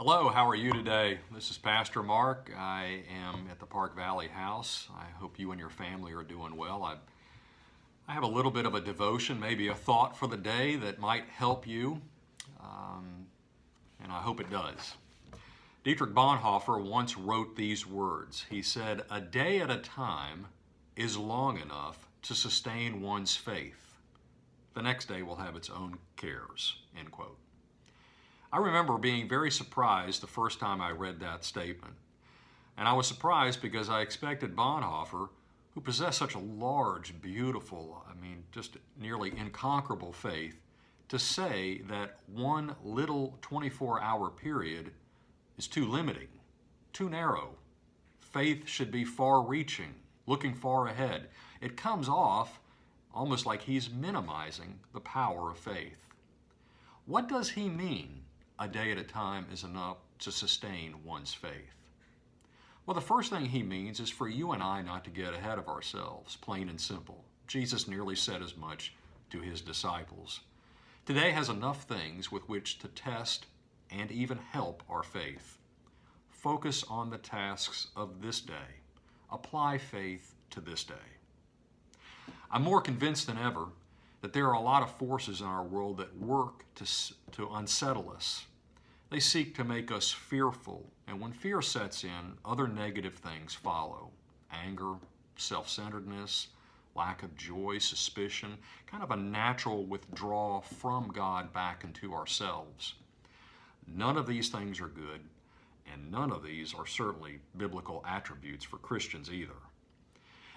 Hello, how are you today? This is Pastor Mark. I am at the Park Valley House. I hope you and your family are doing well. I have a little bit of a devotion, maybe a thought for the day that might help you, and I hope it does. Dietrich Bonhoeffer once wrote these words. He said, "A day at a time is long enough to sustain one's faith. The next day will have its own cares," end quote. I remember being very surprised the first time I read that statement. And I was surprised because I expected Bonhoeffer, who possessed such a large, beautiful, just nearly inconquerable faith, to say that one little 24-hour period is too limiting, too narrow. Faith should be far-reaching, looking far ahead. It comes off almost like he's minimizing the power of faith. What does he mean? A day at a time is enough to sustain one's faith. Well, the first thing he means is for you and I not to get ahead of ourselves, plain and simple. Jesus nearly said as much to his disciples. Today has enough things with which to test and even help our faith. Focus on the tasks of this day. Apply faith to this day. I'm more convinced than ever that there are a lot of forces in our world that work to unsettle us. They seek to make us fearful, and when fear sets in, other negative things follow. Anger, self-centeredness, lack of joy, suspicion, kind of a natural withdrawal from God back into ourselves. None of these things are good, and none of these are certainly biblical attributes for Christians either.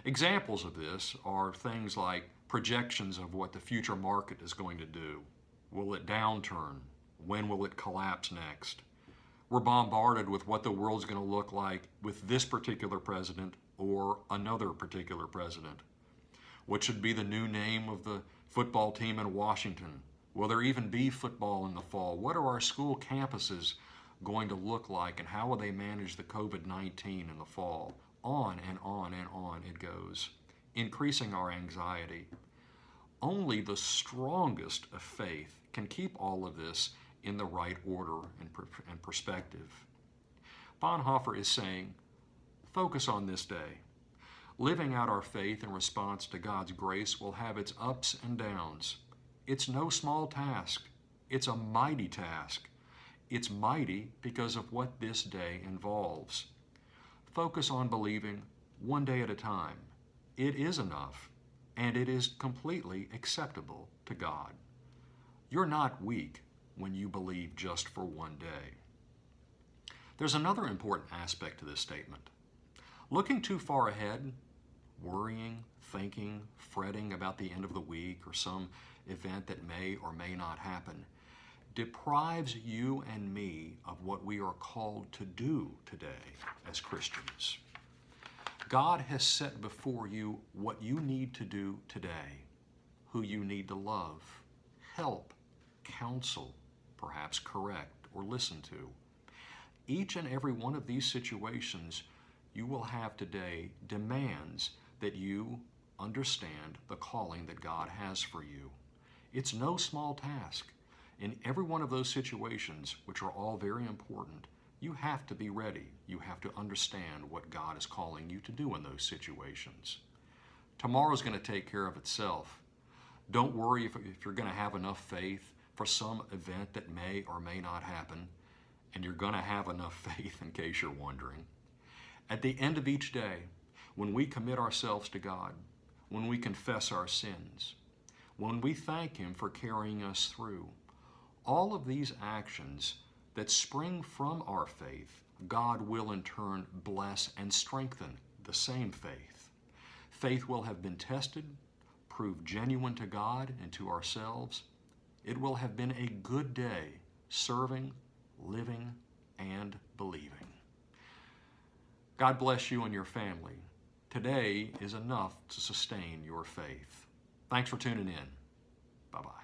Examples of this are things like projections of what the future market is going to do. Will it downturn? When will it collapse next? We're bombarded with what the world's going to look like with this particular president or another particular president. What should be the new name of the football team in Washington? Will there even be football in the fall? What are our school campuses going to look like, and how will they manage the COVID-19 in the fall? On and on and on it goes, increasing our anxiety. Only the strongest of faith can keep all of this in the right order and perspective. Bonhoeffer is saying, focus on this day. Living out our faith in response to God's grace will have its ups and downs. It's no small task. It's a mighty task. It's mighty because of what this day involves. Focus on believing one day at a time. It is enough, and it is completely acceptable to God. You're not weak when you believe just for one day. There's another important aspect to this statement. Looking too far ahead, worrying, thinking, fretting about the end of the week or some event that may or may not happen, deprives you and me of what we are called to do today as Christians. God has set before you what you need to do today, who you need to love, help, counsel, perhaps correct or listen to. Each and every one of these situations you will have today demands that you understand the calling that God has for you. It's no small task. In every one of those situations, which are all very important, you have to be ready. You have to understand what God is calling you to do in those situations. Tomorrow's going to take care of itself. Don't worry if you're going to have enough faith for some event that may or may not happen, and you're going to have enough faith in case you're wondering. At the end of each day, when we commit ourselves to God, when we confess our sins, when we thank Him for carrying us through, all of these actions that spring from our faith, God will in turn bless and strengthen the same faith. Faith will have been tested, proved genuine to God and to ourselves. It will have been a good day serving, living, and believing. God bless you and your family. Today is enough to sustain your faith. Thanks for tuning in. Bye-bye.